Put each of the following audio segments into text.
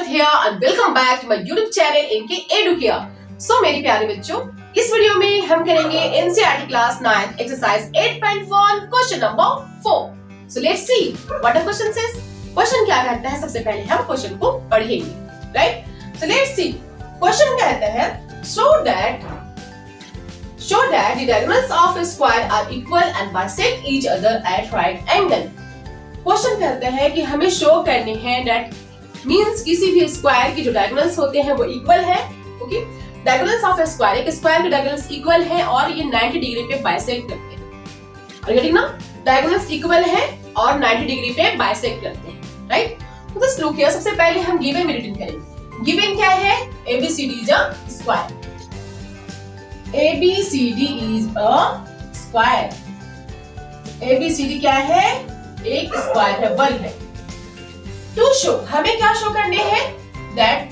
here and welcome back to my YouTube channel इनके Educare। So मेरे प्यारे बच्चों, इस वीडियो में हम करेंगे NCERT class 9 exercise 8.1 question number 4। So let's see what the question says। Question क्या कहता है, सबसे पहले हम क्वेश्चन को पढ़ेंगे, right. So let's see। Question कहता है show that the diagonals of a square are equal and bisect each other at right angle। Question कहता है कि हमें शो करने हैं दैट मींस किसी भी स्क्वायर की जो डायगोनल्स होते हैं वो इक्वल है। Okay, diagonals of A square, एक स्क्वायर के डायगोनल्स इक्वल है और ये 90 डिग्री पे बाइसेक्ट करते हैं। गेटिंग ना, डायगोनल्स इक्वल है और 90 डिग्री पे बाइसेक्ट करते हैं, राइट। तो जस्ट लुक हियर, सबसे पहले हम गिवन में रिटन करेंगे। गिवन क्या है? ABCD is a square. ABCD is a square. ABCD क्या है? एक स्क्वायर है, वर्ग है। टू शो, हमें क्या शो करने हैं? That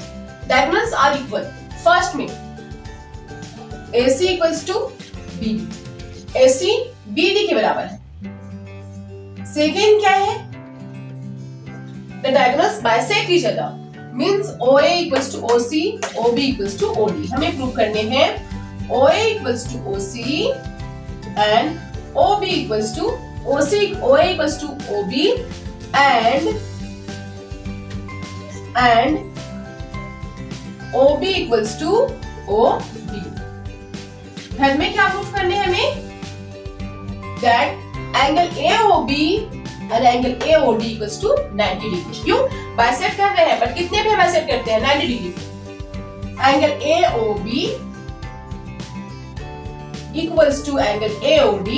diagonals are equal. First में AC equals to BD, AC BD के बराबर है। सेकेंड क्या है? The diagonals bisect each other means OA equals to OC, OB equals to OD। हमें प्रूव करने हैं OA equals to OC and OB equals to OA equals to OB and OB equals to OB। Head में क्या proof करने हैं हमें? That angle AOB and angle AOD equals to 90 degree. क्यों? Bisect कर रहे हैं, बट कितने पे बाइसेक्ट करते हैं? 90 डिग्री पे। Angle AOB equals to angle AOD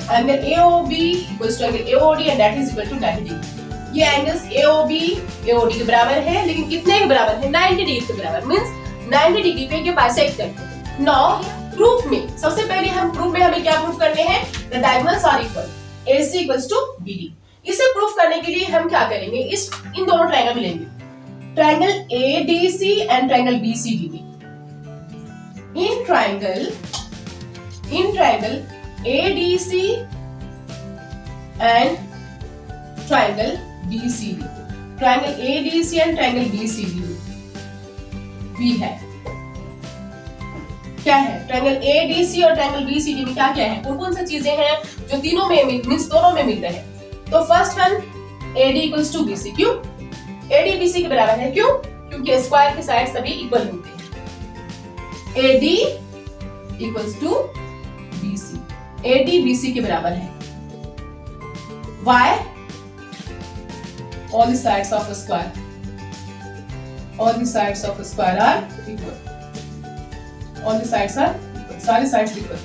angle AOB equals to angle AOD and that is equal to 90 degree. ये एंगल्स AOB AOD के बराबर है, लेकिन कितने के बराबर है? 90 डिग्री के बराबर। मींस 90 डिग्री पे ये बाइसेक्ट करते हैं। नाउ प्रूफ में, सबसे पहले हम प्रूफ में हमें क्या प्रूफ करने हैं? The diagonals are equal. AC equals to BD। इसे प्रूफ करने के लिए हम क्या करेंगे? इन दोनों ट्रायंगल मिलेंगे, triangle ADC and triangle BCD में। In triangle ADC and triangle BCD, triangle ADC and triangle BCD भी है। क्या है? ट्रायंगल ADC और ट्रायंगल BCD में क्या क्या है? कौन कौन सी चीजें हैं जो तीनों में मींस दोनों में मिल रहे हैं? तो first one AD equals to BC। क्यों? AD BC के बराबर है। क्यों? क्योंकि स्क्वायर के साइड सभी इक्वल होते हैं। AD equals to BC, AD BC के बराबर है। Why? All the sides of a square, all the sides of a square are equal. All the sides are equal. सारे sides equal.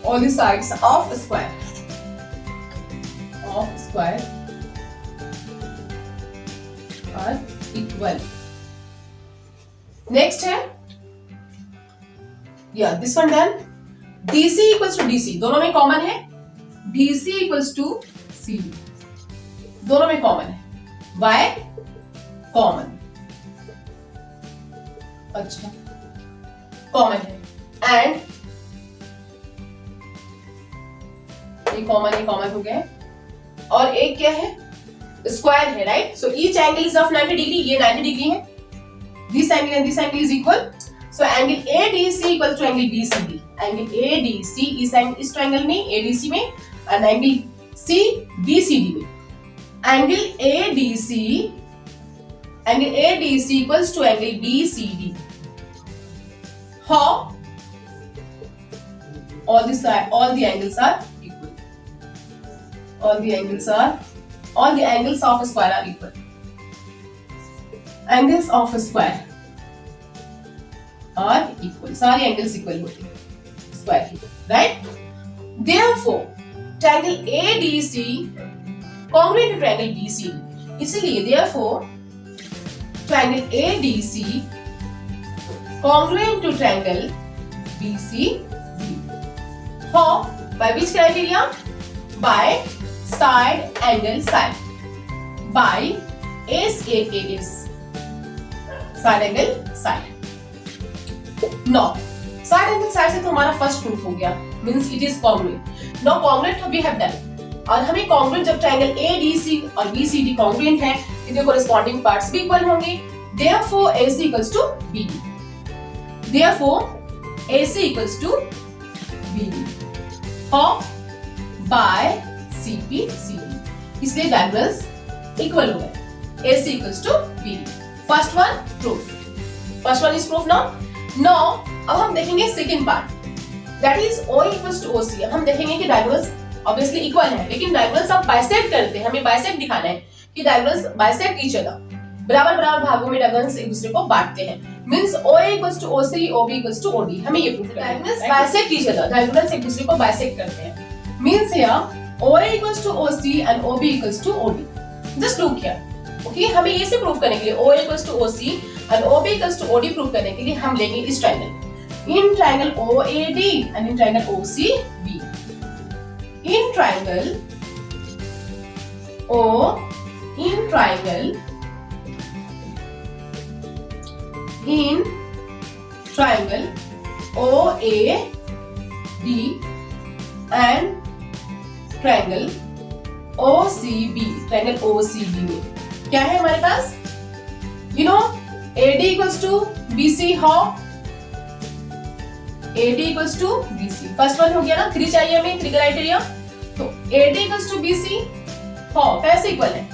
All the sides of a square are equal. Next है, yeah, this one done। DC equals to DC, दोनों में common है। BC equals to CD, दोनों में common है। Why? Common, अच्छा common है। एंड ये कॉमन हो गया है। और एक क्या है? स्क्वायर है, right. So each angle is of 90 degree. ये 90 डिग्री है। This angle and this angle is equal. So angle ADC equals to angle BCD। Angle ADC इस ट्रायंगल में, ADC में, और angle BCD में। Angle ADC equals to angle BCD। How? All the angles are equal। All the angles of a square are equal। Angles of a square are equal, सारे angles equal होते हैं square की, right. Therefore, triangle ADC congruent to triangle BCD। इसलिए therefore triangle ADC congruent to triangle BCD। How? By which criteria? By side angle side, by SAAS, side angle side। No, side angle side से तो हमारा first proof हो गया, means it is congruent. Now congruent we have done. और हमें congruent जब triangle ADC और BCD congruent है, इनके कोरेस्पॉन्डिंग पार्ट्स भी इक्वल होंगे। Therefore AC equals to BD. Therefore AC equals to BD. How? By CP CD. इसलिए diagonals equal हो गए। AC equals to BD. First one proof. First one is proof now. Now अब हम देखेंगे second part, that is O equals to OC. अब हम देखेंगे कि डायगोनल्स ऑब्वियसली इक्वल है, लेकिन डायगोनल्स अब बाइसेक्ट करते हैं, हमें बाइसेक्ट दिखाना है कि डायगोनल्स बाइसेक्ट ईच अदर, बराबर बराबर भागों में डायगोनल्स एक दूसरे को बांटते हैं। Means OA equals to OC, OB equals to OD, हमें ये प्रूफ करना है। Diagonals bisect each other, diagonals एक दूसरे को बाइसेक्ट करते हैं। Means here OA equals to OC and OB equals to OD. Just look here. Okay, हमें ये से प्रूफ करने के लिए OA equals to OC and OB equals to OD proof करने के लिए हम लेंगे इस triangle, in triangle OAD and in triangle OCB. In triangle OAD and triangle OCB, triangle OCB में क्या है हमारे पास? You know AD equals to BC, how? AD equals to BC, first one हो गया ना, 3 चाहिए हमें, 3 क्राइटेरिया। तो AD equals to BC, how? कैसे इक्वल है?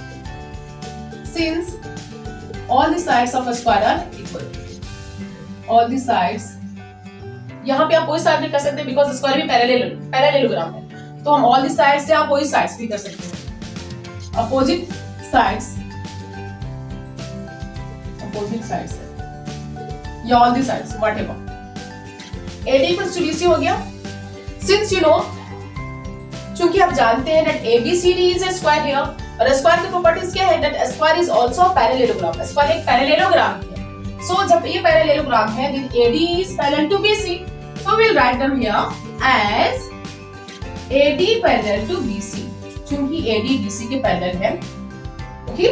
Since all the sides of a square are equal, all the sides, यहाँ पे आप कोई साइड भी कर सकते हैं बिकॉज स्क्वायर भी पैरेललोग्राम है, तो हम all the sides से आप कोई साइड्स भी कर सकते हैं। अपोजिट साइड्स या all the sides, whatever. AD equals to BC हो गया। Since you know, चूंकि आप जानते हैं that ABCD is a square here, और स्क्वायर की प्रॉपर्टीज क्या है? that a square is also a parallelogram. Square एक पैरेललोग्राम है। So जब ये पैरेललोग्राम है, then AD is parallel to BC. So we'll write them here as AD parallel to BC. चूंकि AD BC के पैरेलल है, okay?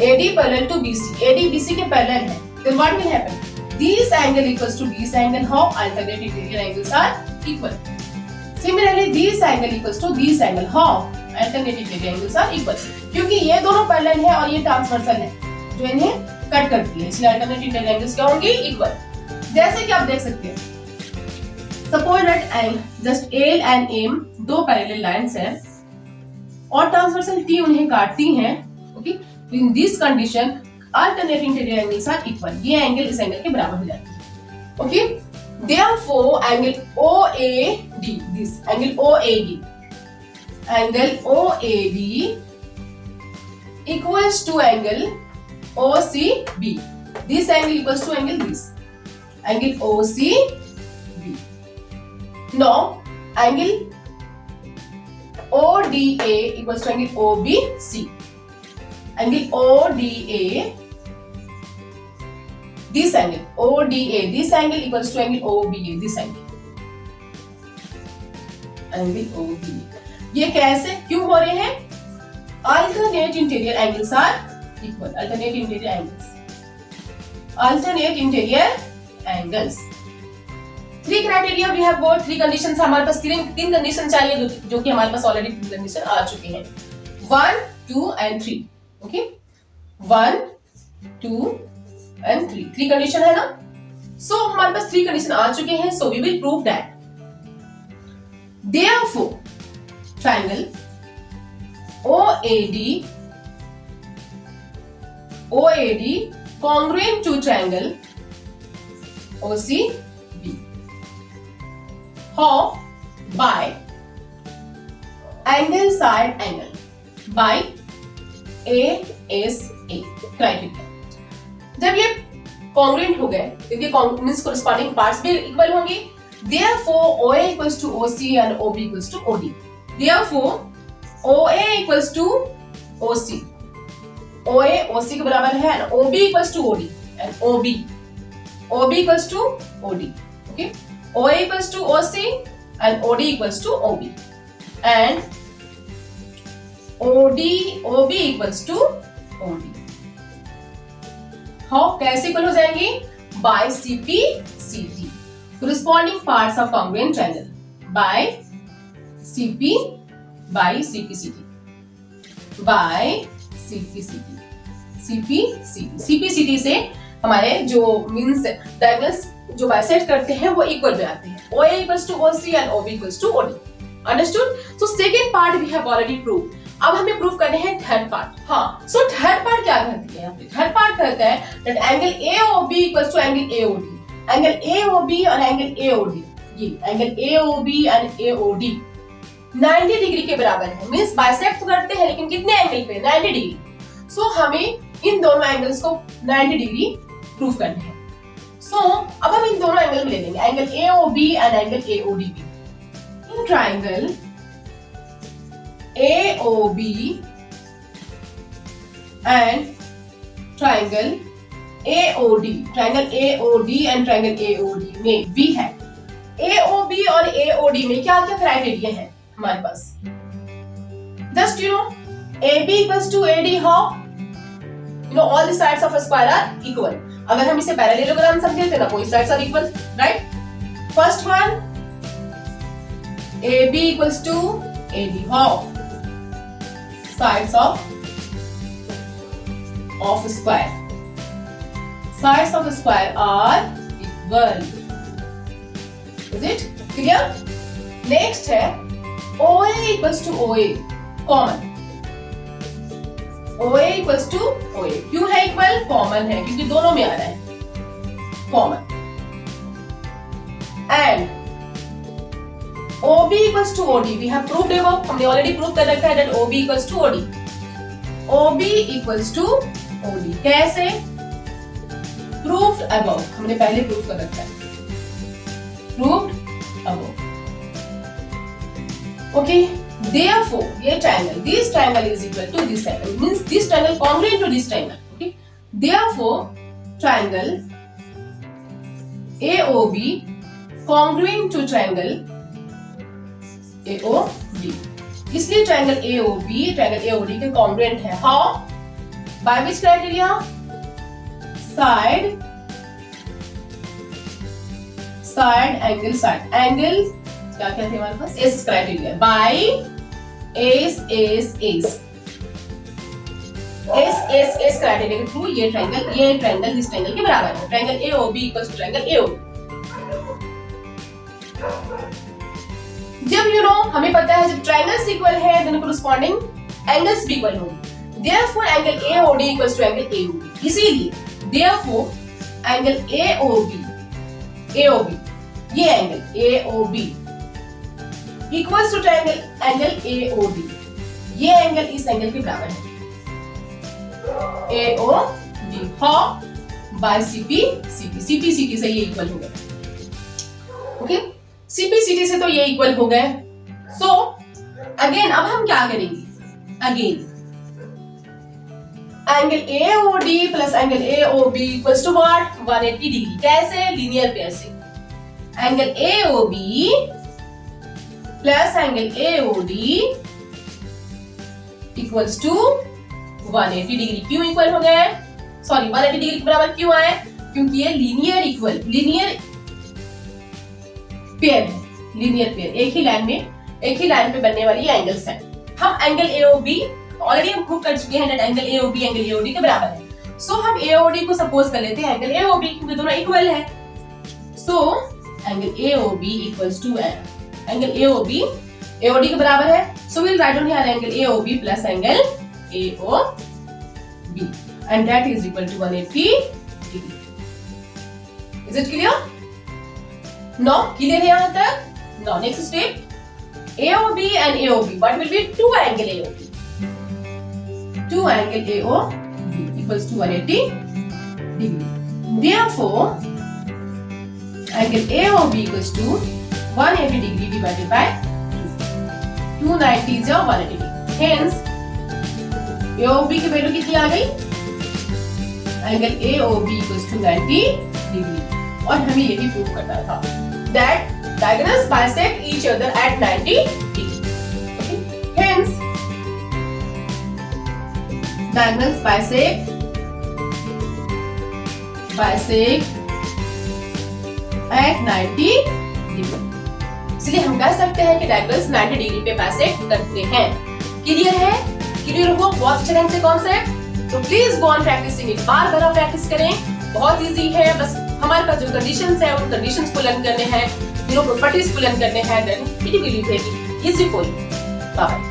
AD parallel to BC, AD BC के parallel है, then what will happen? This angle equals to this angle, how? Alternate interior angles are equal. Similarly, this angle equals to this angle, how? Alternate interior angles are equal. क्योंकि ये दोनों parallel है और ये transversal है जो इन्हें cut करती है, इसलिए alternate interior angles क्या होंगी? Equal. जैसे कि आप देख सकते हैं, suppose that just L and M दो पैरेलल लाइंस हैं और ट्रांसवर्सल T उन्हें काटती हैं, okay? In this condition alternate interior angles are equal. ये एंगल इस एंगल के बराबर हो जाती है, okay? Therefore angle OAD, this angle OAD equals to angle OCB. This angle equals to angle OCB. Now angle ODA equals to angle OBC. Angle ODA, this angle ODA, this angle equals to angle OBA, this angle OBA. ये कैसे क्यों हो रहे हैं? Alternate interior angles are equal. Alternate interior angles. 3 criteria we have got, 3 conditions हमारे पास, 3 condition चाहिए जो कि हमारे पास ऑलरेडी 3 कंडीशन आ चुके हैं, 1, 2 and 3. ओके, 1, 2 and 3, 3 कंडीशन है ना। सो हमारे पास 3 कंडीशन आ चुके हैं, so we will prove that therefore triangle OAD congruent to triangle OCB, how? By angle side angle, by ASA criteria. जब ये कॉन्ग्रुएंट हो गए, क्योंकि मींस कोरेस्पॉन्डिंग पार्ट्स भी इक्वल होंगे, therefore OA equals to OC and OB equals to OD. Therefore OA equals to OC, OA OC के बराबर है, and OB equals to OD and OB equals to OD, okay? OA equals to OC and OD equals to OB and OB equals to OD. how? कैसे equal हो जाएंगे? by CP CD, corresponding parts of congruent triangle, by CP by CPCT, by CPCT, CPCT से हमारे जो means diagonals जो bisect करते हैं वो इक्वल में आते हैं. OA equals to OC and OB equals to OD. Understood? So second part we have already proved. अब हमें प्रूव करने हैं थर्ड पार्ट. हाँ, सो थर्ड पार्ट क्या कहती है यहाँ पे? थर्ड पार्ट कहता है that angle AOB equals to angle AOD. Angle AOB और एंगल AOD, ये angle AOB and AOD 90 degree के बराबर है. मींस बाइसेक्ट करते हैं लेकिन कितने एंगल पे? 90 डिग्री. सो हमें इन दोनों एंगल्स को 90 डिग्री प्रूव करना है. सो अब हम इन दोनों एंगल में ले लेंगे angle AOB and angle AOD भी. In triangle AOB and triangle AOD, triangle AOD and triangle AOD में भी है. AOB और AOD में क्या क्या क्राइटेरिया है हमारे पास? Just you know AB equals to AD, how? You know all the sides of a square are equal. अगर हम इसे पैरेललोग्राम समझे तो ना कोई sides are equal, right? First one AB equals to AD, how? Sides of a square. Sides of a square are equal. Is it clear? Next है OA equals to OA, common. OA equals to OA. क्यों है equal? Common है क्योंकि दोनों में आ रहा है common. And OB equals to OD. We have proved above. हमने ऑलरेडी प्रूव कर रखा है that OB equals to OD. OB equals to OD. कैसे? Proved above. हमने पहले प्रूव कर रखा है. Proved above. Okay. Therefore, ये triangle, this triangle is equal to this triangle. Means this triangle congruent to this triangle. Okay. Therefore, triangle AOB congruent to triangle AOD. इसलिए triangle AOD के congruent है. How? By which criteria? Side, angle, side. Angle क्या क्या थे हमारे पास? S criteria. By S criteria के through ये ट्रायंगल इस ट्रायंगल के बराबर है. Triangle AOB equals to triangle AOD. जब हमें पता है जब ट्रायंगल्स इक्वल है देन कॉरस्पॉन्डिंग एंगल्स भी इक्वल होंगे. Therefore angle AOD equals to angle AOB. इसीलिए देयरफॉर एंगल AOB ये angle AOB equals to triangle angle AOD. ये एंगल इस एंगल के बराबर है AOD. हाउ? बाय CPCT से ये इक्वल हो गए. ओके, CPCT से तो ये इक्वल हो गए. सो अगेन अब हम क्या करेंगे? Again angle AOD plus angle AOB equals to what? 180 degree. कैसे? लीनियर पेयर से. Angle AOB plus angle AOD equals to 180 degree. क्यों इक्वल हो गए? सॉरी 180 डिग्री के बराबर क्यों आए? क्योंकि ये लीनियर पेयर है. लीनियर पेयर एक ही लाइन पे बनने वाली एंगल्स हैं. हम एंगल AOB ऑलरेडी हम प्रूव कर चुके हैं that एंगल AOB के बराबर है. सो हम AOD को सपोज कर लेते हैं एंगल AOB क्योंकि दोनों इक्वल है. So angle AOB equals to angle AOD के बराबर है. So we will write down here angle AOB plus angle AOB and that is equal to 180 degree. Is it clear? Now clear है यहाँ तक? Now next step AOB and AOB. What will be two angle AOB? Two angle AOB equals to 180 degree. Therefore angle AOB equals to 180 degree divided by 2. 290 is 180 degree. Hence AOB की value कितनी आ गई? Angle AOB equals to 90 degree. और हमें यही prove करना था that diagonals bisect each other at 90 degree. Okay? Hence diagonals bisect at 90 degree. इसलिए हम कह सकते हैं कि डायगोनल्स 90 डिग्री पे बाइसेक्ट करते हैं। क्लियर है? क्लियर हो बहुत अच्छे ढंग से कॉन्सेप्ट? तो please go on practising it, बार बार प्रैक्टिस करें, बहुत इजी है। बस हमारे पास जो कंडीशंस है उन कंडीशंस को लर्न करने हैं, प्रॉपर्टीज को लर्न करने हैं, then it will be very easy for you. Bye.